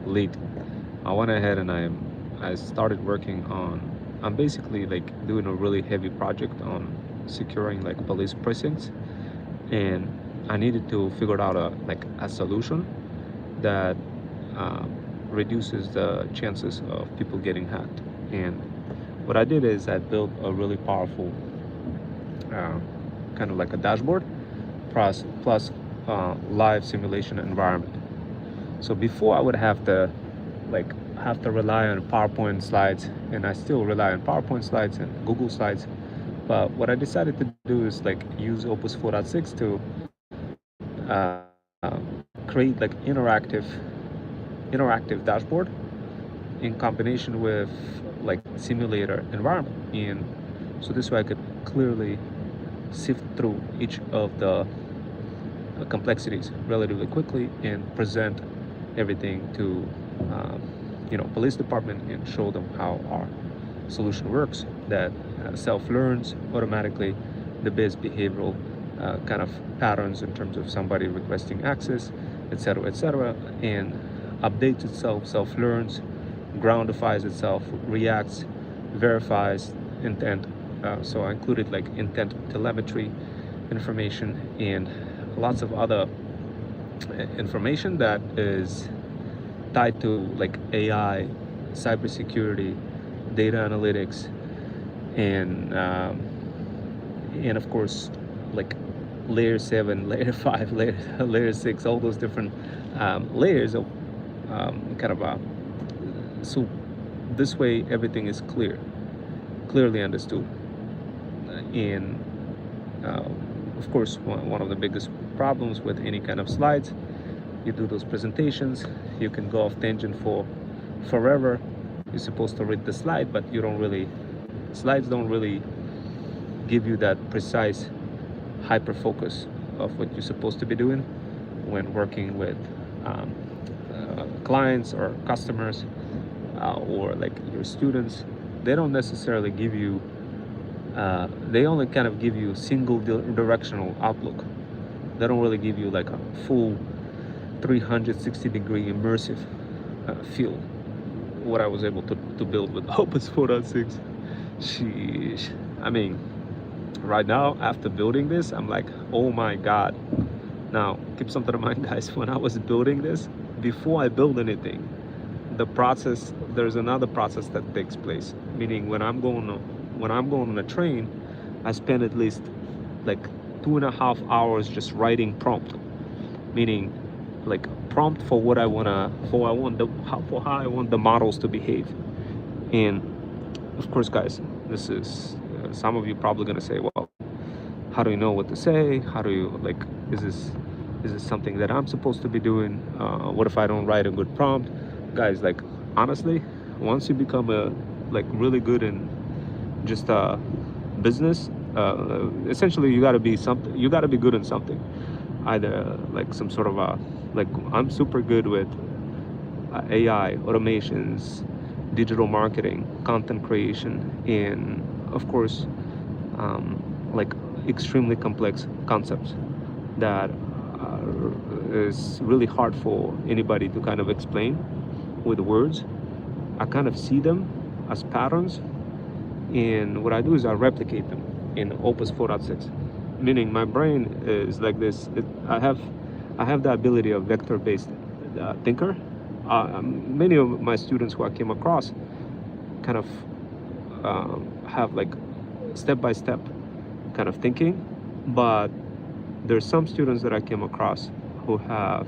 lead, I went ahead and I started working on, I'm basically like doing a really heavy project on securing like police precincts, and I needed to figure out a solution that reduces the chances of people getting hacked. And what I did is I built a really powerful uh, kind of like a dashboard plus live simulation environment. So before I would have to rely on PowerPoint slides, and I still rely on PowerPoint slides and Google Slides. But what I decided to do is like use Opus 4.6 to create like interactive dashboard in combination with like simulator environment. And so this way I could clearly sift through each of the complexities relatively quickly and present everything to police department and show them how our solution works, that self-learns automatically the best behavioral kind of patterns in terms of somebody requesting access, etc., and updates itself, self-learns, groundifies itself, reacts, verifies intent. So I included like intent telemetry information and lots of other information that is tied to like AI, cybersecurity, data analytics, and of course like layer 7, layer 5, layer 6, all those different layers of so this way everything is clearly understood. And of course one of the biggest problems with any kind of slides, you do those presentations, you can go off tangent for forever. You're supposed to read the slide, but slides don't really give you that precise hyper focus of what you're supposed to be doing when working with clients or customers or like your students. They don't necessarily give you they only kind of give you single directional outlook. They don't really give you like a full 360-degree immersive feel. What I was able to build with Opus 4.6. Sheesh. I mean, right now after building this, I'm like, oh my god. Now keep something in mind, guys, when I was building this, before I build anything, there's another process that takes place. Meaning when I'm going on a train, I spend at least like 2.5 hours just writing prompt, meaning like prompt for what I wanna, for how I want the models to behave. And of course, guys, this is some of you probably gonna say, well, how do you know what to say? How do you like? Is this something that I'm supposed to be doing? What if I don't write a good prompt? Guys, like honestly, once you become really good in just business, essentially you got to be good in something, either like some sort of like I'm super good with AI, automations, digital marketing, content creation, and of course like extremely complex concepts that is really hard for anybody to kind of explain with words. I kind of see them as patterns, and what I do is I replicate them in Opus 4.6, meaning my brain is like this. I have the ability of vector-based thinker. Many of my students who I came across kind of have like step-by-step kind of thinking, but there's some students that I came across who have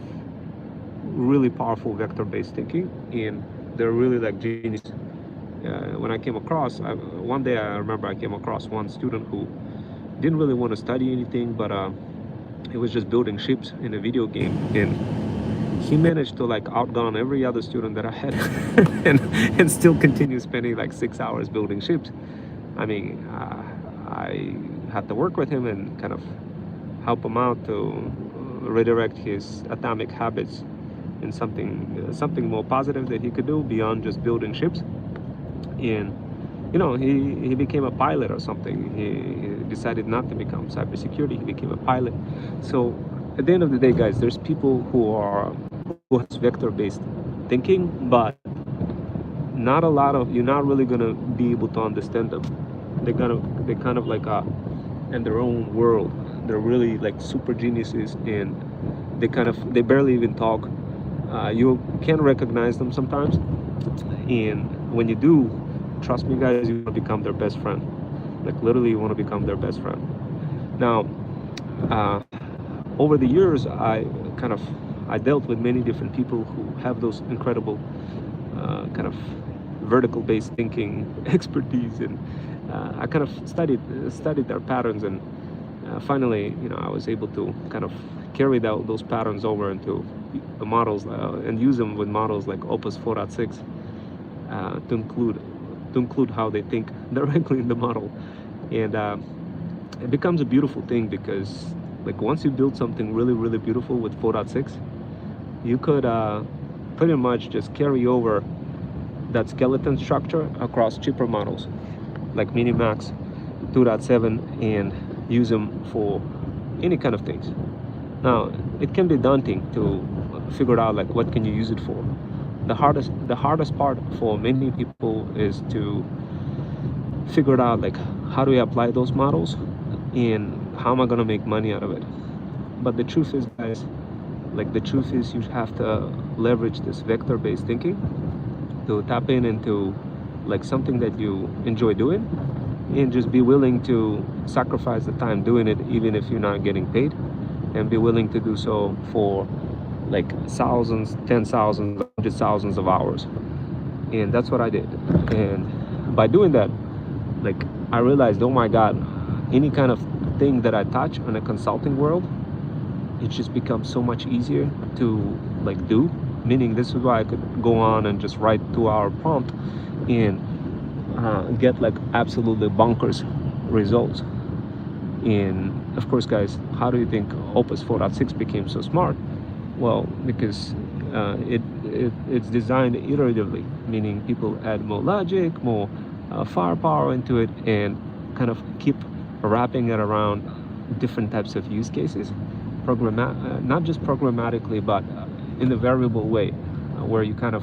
really powerful vector-based thinking, and they're really like genius. When I came across, one day I remember I came across one student who didn't really want to study anything, but he was just building ships in a video game, and he managed to like outgun every other student that I had and still continue spending like 6 hours building ships. I mean, I had to work with him and kind of help him out to redirect his atomic habits in something more positive that he could do beyond just building ships. And you know, he became a pilot or something. He decided not to become cybersecurity. He became a pilot. So at the end of the day, guys, there's people who has vector-based thinking, but not a lot of, you're not really gonna be able to understand them. They kind of like in their own world. They're really like super geniuses, and they barely even talk. You can recognize them sometimes, and when you do, trust me guys, you want to become their best friend. Like literally, you want to become their best friend. Now, over the years, I dealt with many different people who have those incredible kind of vertical based thinking expertise, and I kind of studied their patterns, and finally, I was able to kind of carry those patterns over into the models and use them with models like Opus 4.6 to include how they think directly in the model. And it becomes a beautiful thing, because like once you build something really, really beautiful with 4.6, you could pretty much just carry over that skeleton structure across cheaper models like Minimax 2.7 and use them for any kind of things. Now, it can be daunting to figure out like what can you use it for. The hardest part for many people is to figure out like how do I apply those models and how am I gonna make money out of it. But the truth is, guys, like the truth is you have to leverage this vector-based thinking to tap into like something that you enjoy doing, and just be willing to sacrifice the time doing it even if you're not getting paid, and be willing to do so for like thousands, 10,000, 100,000 of hours. And that's what I did. And by doing that, like I realized, oh my god, any kind of thing that I touch in a consulting world, it just becomes so much easier to like do. Meaning, this is why I could go on and just write 2-hour prompt and get like absolutely bonkers results. And of course, guys, how do you think Opus 4.6 became so smart? Well, because it's designed iteratively, meaning people add more logic, more firepower into it, and kind of keep wrapping it around different types of use cases, not just programmatically, but in a variable way, where you kind of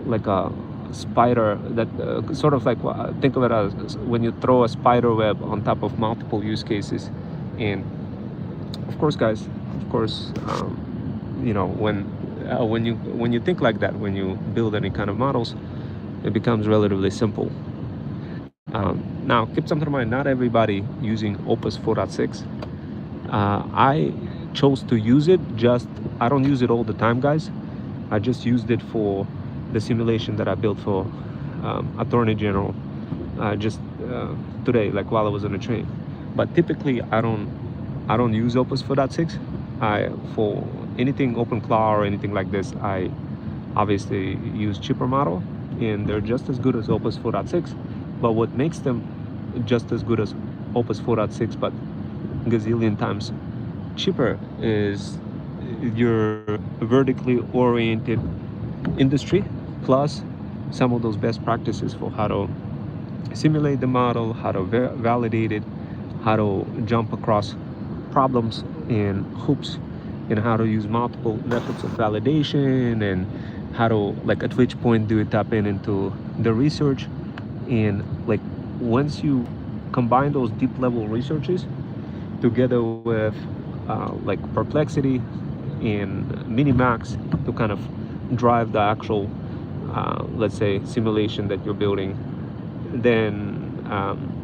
like a spider that sort of like, think of it as when you throw a spider web on top of multiple use cases. And of course, guys, when you think like that, when you build any kind of models, it becomes relatively simple. Now, keep something in mind, not everybody using Opus 4.6. I chose to use it, I don't use it all the time, guys. I just used it for the simulation that I built for Attorney General just today, like while I was on the train. But typically, I don't use Opus 4.6. For anything OpenClaw or anything like this, I obviously use cheaper model, and they're just as good as Opus 4.6. But what makes them just as good as Opus 4.6 but gazillion times cheaper is your vertically oriented industry, plus some of those best practices for how to simulate the model, how to validate it, how to jump across problems and hoops, and how to use multiple methods of validation, and how to, like, at which point do you tap into the research. And like once you combine those deep level researches together with like Perplexity and Minimax to kind of drive the actual let's say simulation that you're building, then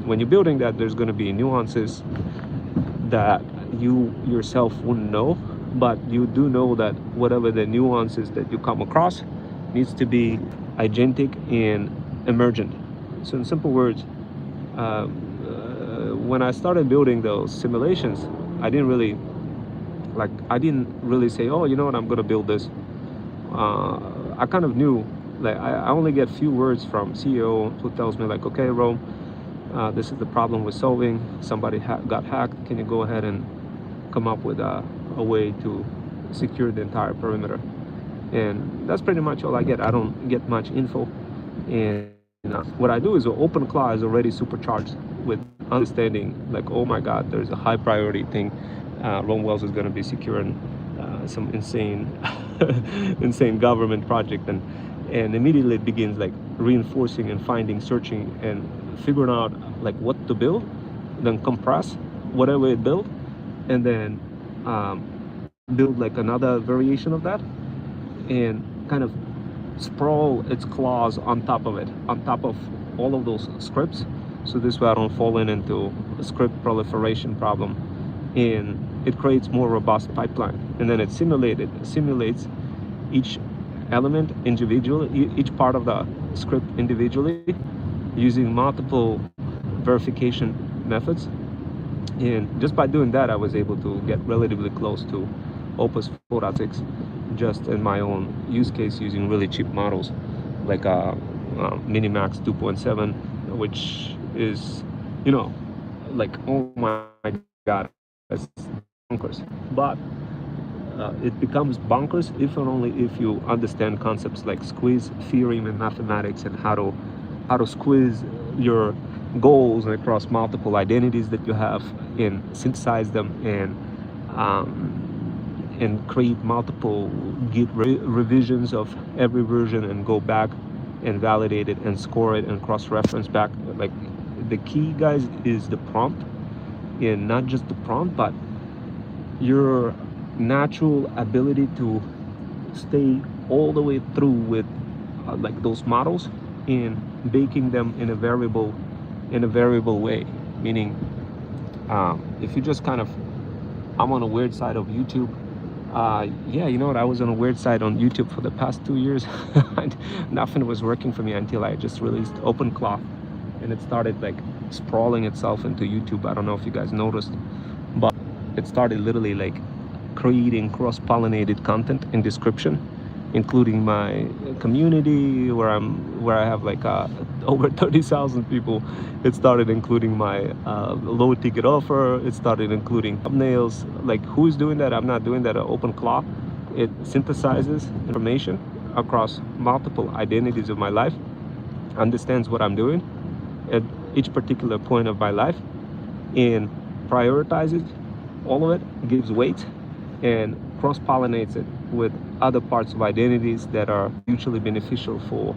when you're building that, there's going to be nuances that you yourself wouldn't know, but you do know that whatever the nuances that you come across needs to be agentic and emergent. So in simple words, when I started building those simulations, I didn't really say, oh, you know what, I'm going to build this. I kind of knew, like, I only get few words from CEO who tells me like, okay, Rome, this is the problem we're solving. Somebody got hacked. Can you go ahead and come up with a way to secure the entire perimeter? And that's pretty much all I get. I don't get much info. And what I do is OpenClaw is already supercharged with understanding, like, oh my God, there's a high priority thing. Rome Wells is going to be securing some insane insane government project, and immediately it begins like reinforcing and finding, searching, and figuring out like what to build, then compress whatever it built, and then build like another variation of that, and kind of sprawl its claws on top of it, on top of all of those scripts. So this way I don't fall into a script proliferation problem, and it creates more robust pipeline. And then it simulates each element individually, each part of the script individually, using multiple verification methods. And just by doing that, I was able to get relatively close to Opus 4.6 just in my own use case, using really cheap models like Minimax 2.7, which is, you know, like, oh my god, that's bonkers. But it becomes bonkers if and only if you understand concepts like squeeze theorem in mathematics, and how to squeeze your goals across multiple identities that you have, and synthesize them, and create multiple Git revisions of every version, and go back and validate it and score it and cross-reference back. Like, the key, guys, is the prompt, and not just the prompt, but your natural ability to stay all the way through with like those models, and baking them in a variable way. Meaning, if you just kind of, I'm on a weird side of YouTube. Yeah, you know what, I was on a weird side on YouTube for the past 2 years. Nothing was working for me until I just released OpenClaw, and it started like sprawling itself into YouTube. I don't know if you guys noticed, but it started literally like creating cross-pollinated content in description, including my community where I have like over 30,000 people. It started including my low ticket offer. It started including thumbnails. Like, who's doing that? I'm not doing that at OpenClaw. It synthesizes information across multiple identities of my life, understands what I'm doing at each particular point of my life, and prioritizes all of it, gives weight, and cross-pollinates it with other parts of identities that are mutually beneficial for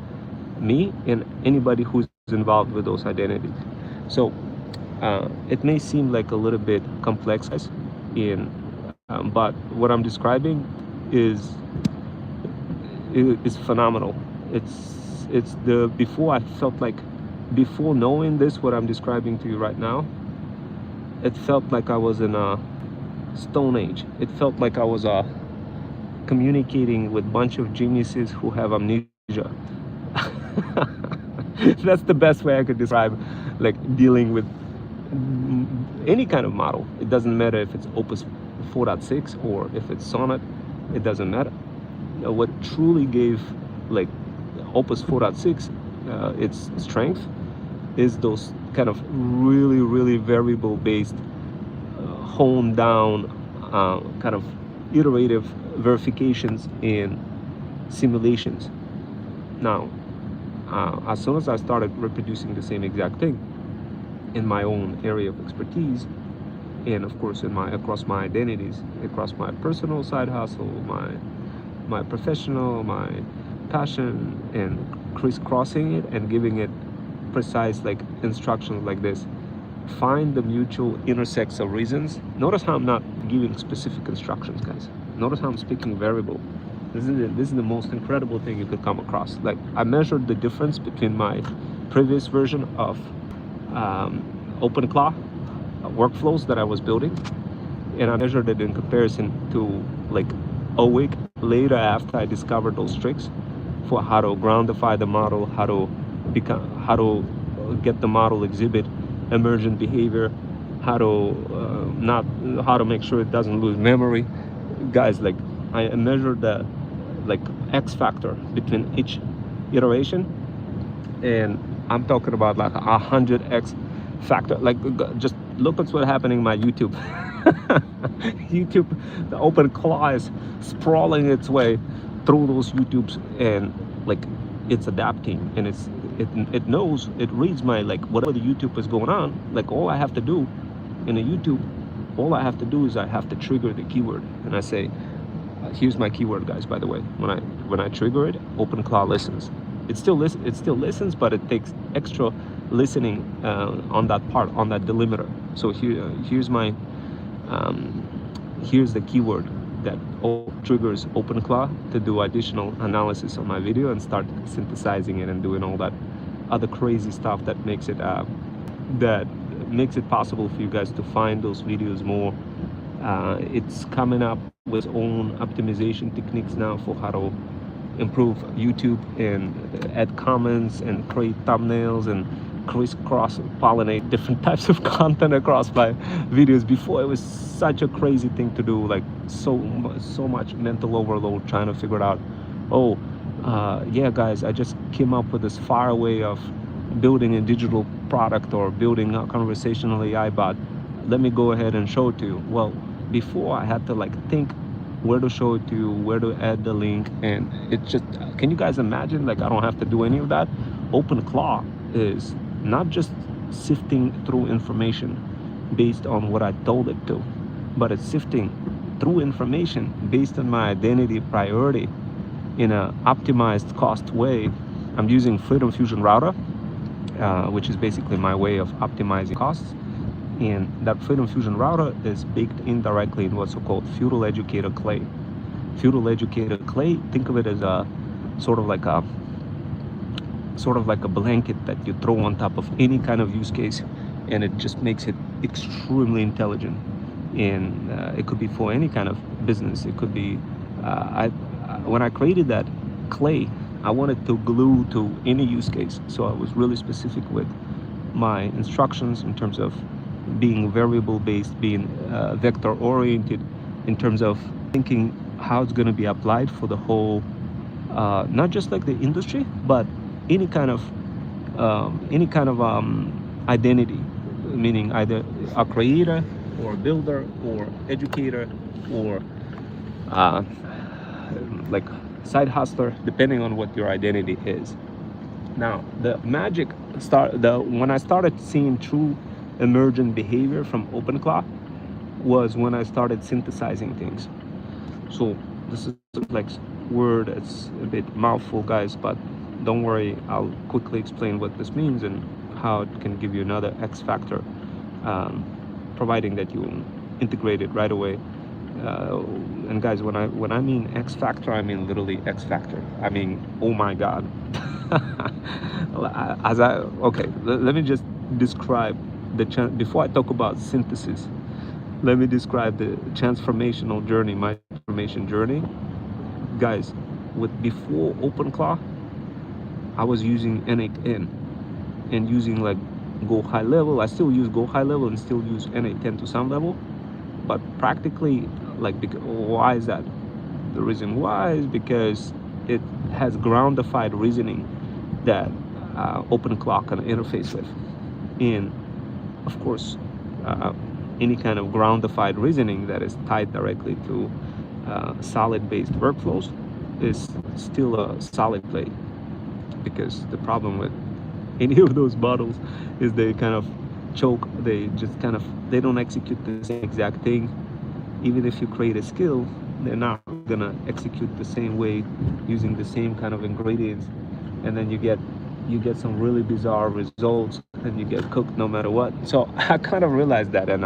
me and anybody who's involved with those identities. So it may seem like a little bit complex, but what I'm describing is phenomenal. It's the before I felt like, before knowing this, what I'm describing to you right now, it felt like I was in a Stone Age. It felt like I was communicating with a bunch of geniuses who have amnesia. That's the best way I could describe like dealing with any kind of model. It doesn't matter if it's Opus 4.6 or if it's Sonnet, it doesn't matter. What truly gave like Opus 4.6 its strength is those kind of really variable based, honed down kind of iterative verifications and simulations. Now, as soon as I started reproducing the same exact thing in my own area of expertise, and of course across my identities, across my personal side hustle, my professional, my passion, and crisscrossing it and giving it precise like instructions like this, find the mutual intersects of reasons. Notice how I'm not giving specific instructions, guys. Notice how I'm speaking variable. This is the most incredible thing you could come across. Like, I measured the difference between my previous version of OpenClaw workflows that I was building, and I measured it in comparison to like a week later after I discovered those tricks for how to groundify the model, how to get the model exhibit emergent behavior, how to make sure it doesn't lose memory. Guys, like, I measured the like X factor between each iteration, and I'm talking about like 100x factor. Like, just look at what's happening in my YouTube. YouTube, the OpenClaw is sprawling its way through those YouTubes, and like it's adapting, and it knows, it reads my like whatever the YouTube is going on. Like, all I have to do in a YouTube, all I have to do is I have to trigger the keyword, and I say Here's my keyword, guys, by the way. When I trigger it, OpenClaw listens. It still listens, but it takes extra listening on that part, on that delimiter. So here's my here's the keyword that triggers OpenClaw to do additional analysis on my video and start synthesizing it and doing all that other crazy stuff that makes it possible for you guys to find those videos more. It's coming up with its own optimization techniques now for how to improve YouTube and add comments and create thumbnails and crisscross pollinate different types of content across my videos. Before, it was such a crazy thing to do, like so much mental overload trying to figure out, oh yeah guys, I just came up with this far way of building a digital product or building a conversational AI bot. Let me go ahead and show it to you. Well, before I had to like think where to show it to you, where to add the link, and it just, can you guys imagine, like I don't have to do any of that. OpenClaw is not just sifting through information based on what I told it to, but it's sifting through information based on my identity priority in an optimized cost way. I'm using Freedom Fusion Router, which is basically my way of optimizing costs. And that Freedom Fusion Router is baked in directly in what's called FeudalEducatorClay. FeudalEducatorClay, think of it as a sort of like a blanket that you throw on top of any kind of use case, and it just makes it extremely intelligent. And it could be for any kind of business. It could be when I created that clay, I wanted to glue to any use case, so I was really specific with my instructions in terms of being variable based, being vector oriented, in terms of thinking how it's going to be applied for the whole, not just like the industry, but any kind of identity, meaning either a creator or a builder or educator or like side hustler, depending on what your identity is. Now the magic when I started seeing true emergent behavior from OpenClaw was when I started synthesizing things. So this is like word, it's a bit mouthful, guys, but don't worry, I'll quickly explain what this means and how it can give you another X factor, providing that you integrate it right away. And guys, when I mean X factor, I mean literally X factor. I mean, oh my God. Let me just describe before I talk about synthesis, let me describe the transformational journey, my transformation journey. Guys, before OpenClaw, I was using N8N and using like Go High Level. I still use Go High Level and still use N8N to some level, but practically, like, why is that? The reason why is because it has groundified reasoning that OpenClaw can interface with. And of course, any kind of groundified reasoning that is tied directly to solid-based workflows is still a solid play, because the problem with any of those models is they kind of choke. They don't execute the same exact thing. Even if you create a skill, they're not gonna execute the same way using the same kind of ingredients, and then you get some really bizarre results and you get cooked no matter what. So I kind of realized that, and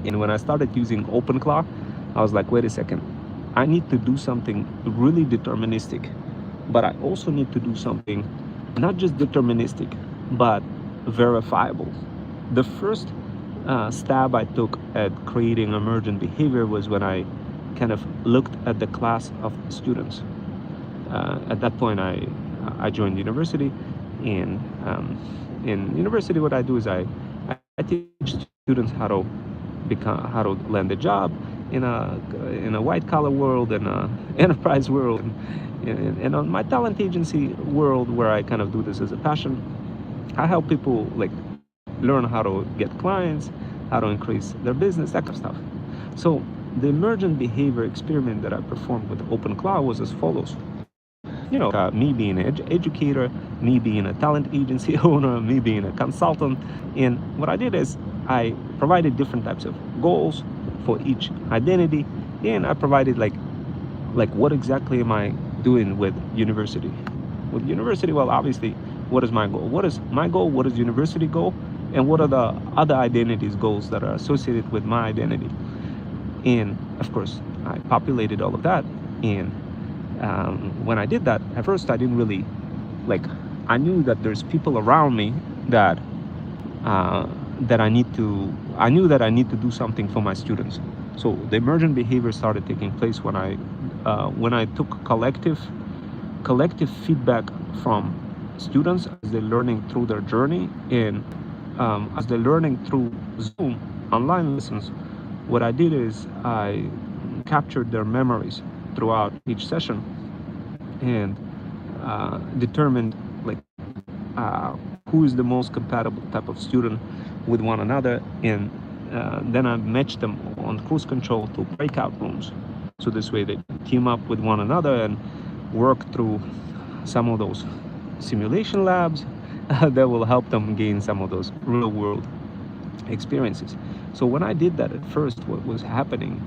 when I started using OpenClaw, I was like, wait a second, I need to do something really deterministic, but I also need to do something not just deterministic but verifiable. The first stab I took at creating emergent behavior was when I kind of looked at the class of students. At that point, I joined university, and in university, what I do is I teach students how to land a job in a white collar world, in a enterprise world, and on my talent agency world, where I kind of do this as a passion. I help people like learn how to get clients, how to increase their business, that kind of stuff. So the emergent behavior experiment that I performed with OpenClaw was as follows. You know, me being an educator, me being a talent agency owner, me being a consultant. And what I did is I provided different types of goals for each identity, and I provided like like, what exactly am I doing with university? With university, well, obviously, what is my goal? What is my goal? What is university goal? And what are the other identities goals that are associated with my identity? And of course, I populated all of that. And when I did that, at first I didn't really, like, I knew that there's people around me that I knew that I need to do something for my students. So the emergent behavior started taking place when I took collective feedback from students as they're learning through their journey, and as they're learning through Zoom online lessons. What I did is I captured their memories throughout each session and determined, like, who is the most compatible type of student with one another, and then I matched them on cruise control to breakout rooms. So this way they team up with one another and work through some of those simulation labs that will help them gain some of those real world experiences. So when I did that at first, what was happening,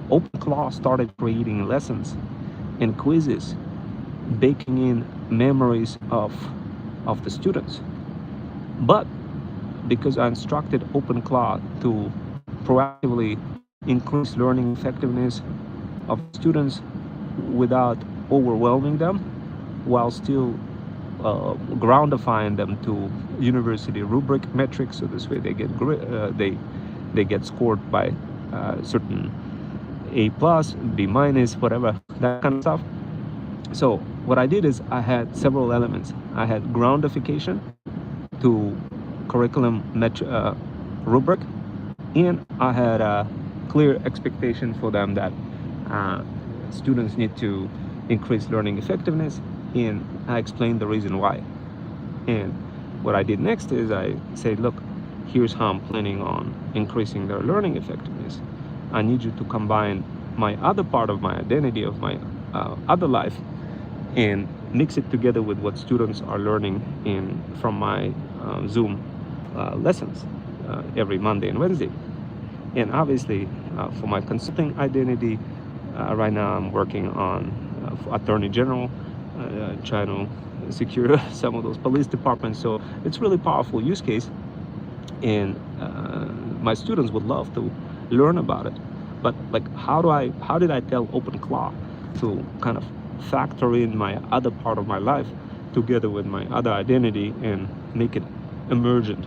OpenClaw started creating lessons and quizzes, baking in memories of the students. But because I instructed OpenClaw to proactively increase learning effectiveness of students without overwhelming them, while still groundifying them to university rubric metrics, so this way they get they get scored by certain A+, B-, whatever, that kind of stuff. So what I did is I had several elements. I had groundification to curriculum rubric, and I had a clear expectation for them that students need to increase learning effectiveness, and I explained the reason why. And what I did next is I said, look, here's how I'm planning on increasing their learning effectiveness. I need you to combine my other part of my identity, of my other life, and mix it together with what students are learning from my Zoom lessons every Monday and Wednesday. And obviously, for my consulting identity, right now I'm working on Attorney General, trying to secure some of those police departments. So it's really powerful use case, and my students would love to learn about it. But like, how did I tell OpenClaw to kind of factor in my other part of my life together with my other identity and make it emergent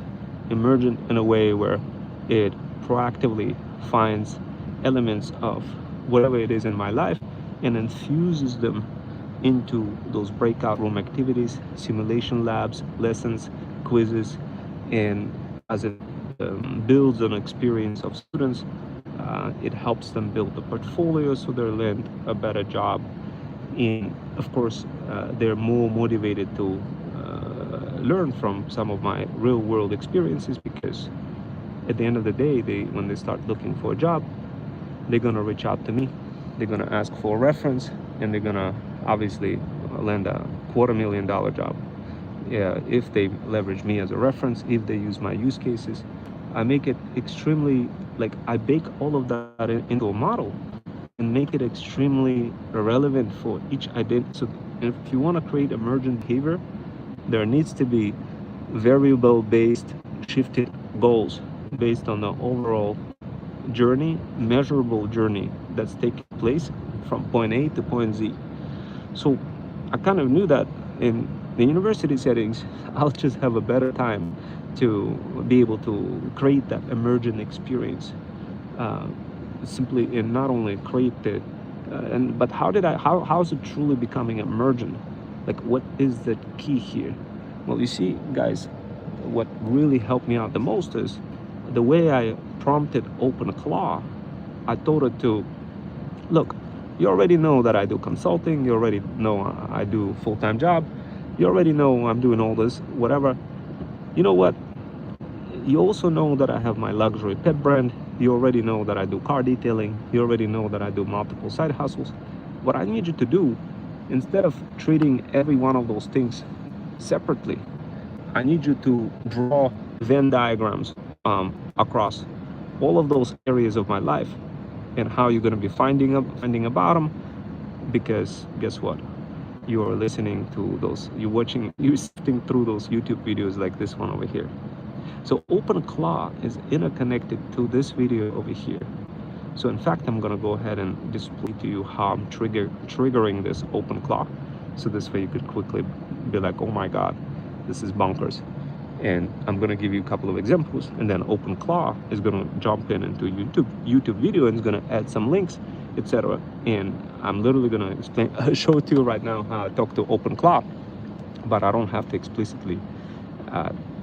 in a way where it proactively finds elements of whatever it is in my life and infuses them into those breakout room activities, simulation labs, lessons, quizzes, and as it builds an experience of students, it helps them build a portfolio so they land a better job. And of course, they're more motivated to learn from some of my real world experiences, because at the end of the day, when they start looking for a job, they're gonna reach out to me, they're gonna ask for a reference, and they're gonna obviously land a $250,000 job. Yeah, if they leverage me as a reference, if they use my use cases. I make it extremely, like, I bake all of that into a model and make it extremely relevant for each identity. So if you want to create emergent behavior, there needs to be variable-based shifted goals based on the overall journey, measurable journey that's taking place from point A to point Z. So I kind of knew that in the university settings, I'll just have a better time to be able to create that emergent experience, simply, and not only create it, but how is it truly becoming emergent? Like, what is the key here? Well, you see, guys, what really helped me out the most is the way I prompted OpenClaw. I told it to, look, you already know that I do consulting, you already know I do full-time job, you already know I'm doing all this, whatever. You know what? You also know that I have my luxury pet brand. You already know that I do car detailing. You already know that I do multiple side hustles. What I need you to do, instead of treating every one of those things separately, I need you to draw Venn diagrams across all of those areas of my life and how you're going to be finding about them, because guess what, you're listening to those, you're sifting through those YouTube videos like this one over here. So OpenClaw is interconnected to this video over here. So in fact, I'm gonna go ahead and display to you how I'm triggering this OpenClaw. So this way you could quickly be like, oh my God, this is bonkers. And I'm gonna give you a couple of examples, and then OpenClaw is gonna jump into YouTube video and is gonna add some links, etc. And I'm literally gonna explain, show it to you right now how I talk to OpenClaw, but I don't have to explicitly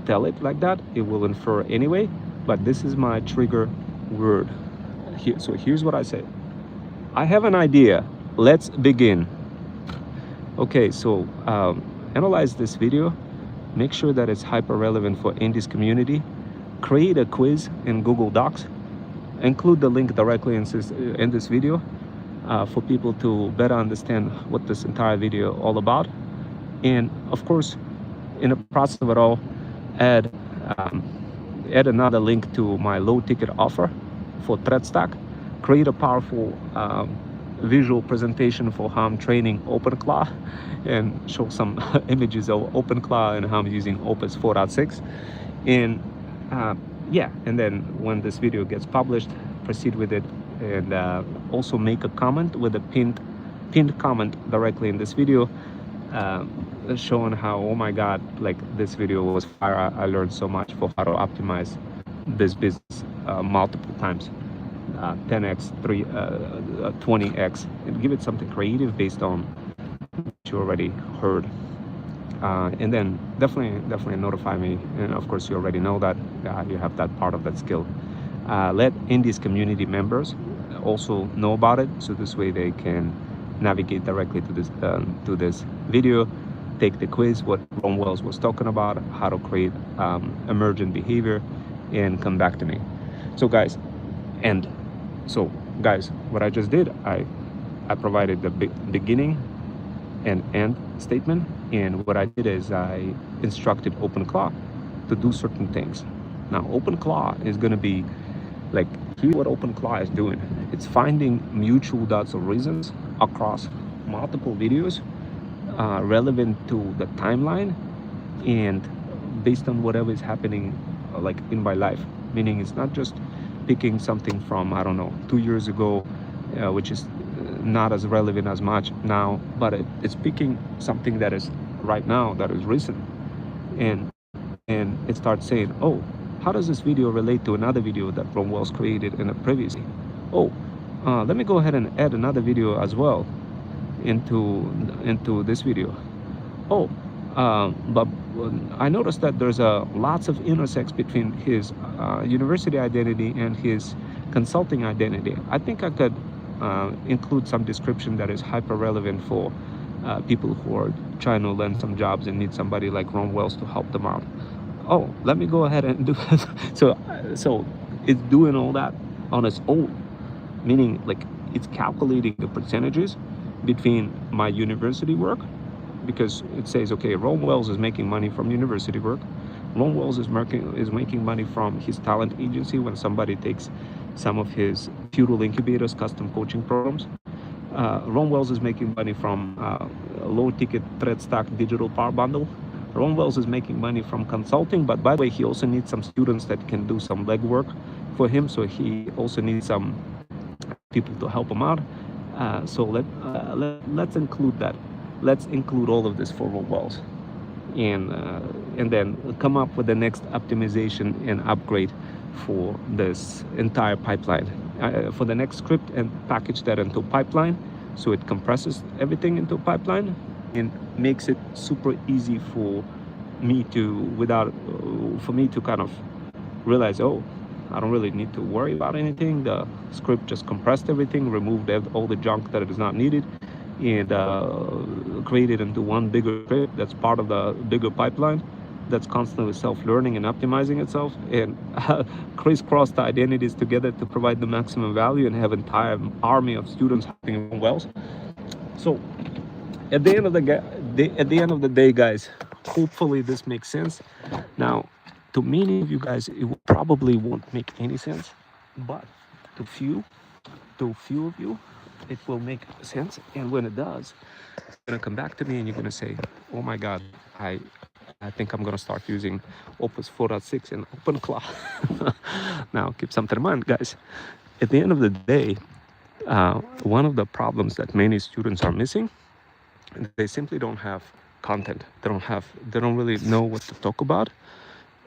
tell it like that. It will infer anyway, but this is my trigger word. So here's what I say. I have an idea. Let's begin. Okay, so analyze this video. Make sure that it's hyper relevant for Indies community. Create a quiz in Google Docs. Include the link directly in this video for people to better understand what this entire video all about. And of course, in the process of it all, add another link to my low ticket offer for Thread Stack. Create a powerful visual presentation for how I'm training OpenClaw, and show some images of OpenClaw and how I'm using Opus 4.6. And yeah, and then when this video gets published, proceed with it, and also make a comment with a pinned comment directly in this video, showing how, oh my God, like this video was fire. I learned so much for how to optimize this business multiple times, 10x, 20x, and give it something creative based on what you already heard. And then definitely notify me, and of course you already know that you have that part of that skill. Let Indies community members also know about it, so this way they can navigate directly to this video, take the quiz, what Ron Wells was talking about, how to create emergent behavior, and come back to me. So guys, what I just did, I provided the beginning and end statement, and what I did is I instructed OpenClaw to do certain things. Now OpenClaw is going to be like, here's what OpenClaw is doing. It's finding mutual dots of reasons across multiple videos relevant to the timeline and based on whatever is happening like in my life. Meaning it's not just picking something from, I don't know, 2 years ago, which is not as relevant as much now, but it's picking something that is right now, that is recent, and it starts saying, oh, how does this video relate to another video that Ron Wells created in a previously? Oh, let me go ahead and add another video as well into this video. Oh, but I noticed that there's lots of intersects between his university identity and his consulting identity. I think I could include some description that is hyper relevant for people who are trying to land some jobs and need somebody like Ron Wells to help them out. Oh, let me go ahead and do that. So it's doing all that on its own, meaning like it's calculating the percentages between my university work, because it says, okay, Ron Wells is making money from university work. Ron Wells is making money from his talent agency when somebody takes some of his Feudal Educator's custom coaching programs. Ron Wells is making money from low ticket Thread Stack digital power bundle. Ron Wells is making money from consulting, but by the way, he also needs some students that can do some legwork for him, so he also needs some people to help him out. So let's include that. Let's include all of this for Ron Wells, and then come up with the next optimization and upgrade for this entire pipeline, for the next script, and package that into pipeline, so it compresses everything into a pipeline and makes it super easy for me to kind of realize, oh, I don't really need to worry about anything. The script just compressed everything, removed all the junk that is not needed, and created into one bigger script that's part of the bigger pipeline that's constantly self-learning and optimizing itself, and crisscross the identities together to provide the maximum value and have an entire army of students helping Wells. So at the end of the day, guys, hopefully this makes sense. Now, to many of you guys, it probably won't make any sense, but to few, to a few of you, it will make sense. And when it does, you're gonna come back to me and you're gonna say, oh my God, I think I'm gonna start using Opus 4.6 and OpenClaw. Now, keep something in mind, guys. At the end of the day, one of the problems that many students are missing, they simply don't have content. They don't really know what to talk about.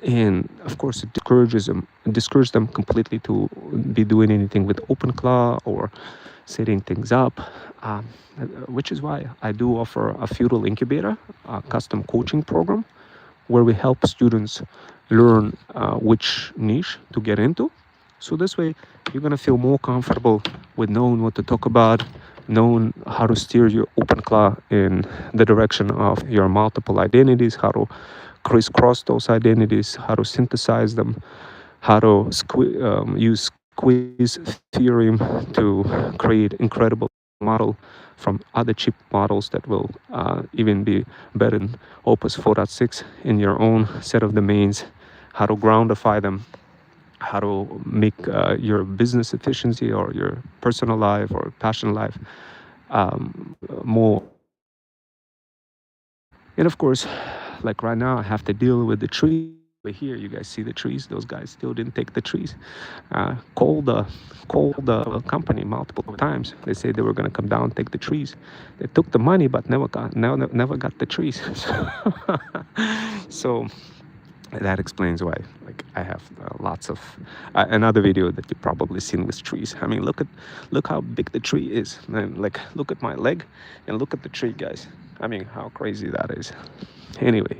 And of course, it discourages them completely to be doing anything with OpenClaw or setting things up, um, which is why I do offer a Feudal Incubator, a custom coaching program, where we help students learn which niche to get into. So this way, you're gonna feel more comfortable with knowing what to talk about, knowing how to steer your OpenClaw in the direction of your multiple identities, how to crisscross those identities, how to synthesize them, how to use squeeze theorem to create incredible model from other cheap models that will even be better than Opus 4.6 in your own set of domains, how to groundify them, how to make your business efficiency or your personal life or passion life more. And of course, like right now, I have to deal with the tree. Here, you guys see the trees. Those guys still didn't take the trees. Called the company multiple times. They said they were going to come down and take the trees. They took the money, but never got the trees. So that explains why, like, I have lots of another video that you've probably seen with trees. I mean, look how big the tree is, and like, look at my leg and look at the tree, guys. I mean, how crazy that is. Anyway,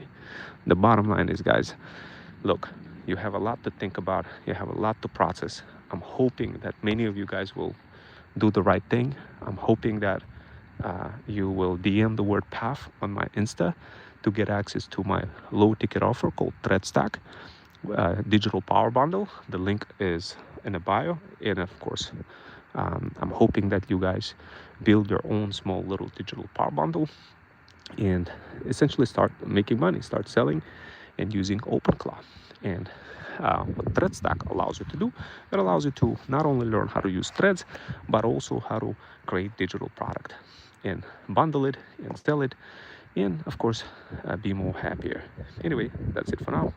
the bottom line is, guys, look, you have a lot to think about, you have a lot to process. I'm hoping that many of you guys will do the right thing. I'm hoping that you will DM the word PAF on my Insta to get access to my low ticket offer called Thread Stack digital power bundle. The link is in the bio. And of course, I'm hoping that you guys build your own small little digital power bundle and essentially start making money, start selling and using OpenClaw. And what Thread Stack allows you to do, it allows you to not only learn how to use threads, but also how to create digital product and bundle it and sell it, and of course be more happier. Anyway, that's it for now.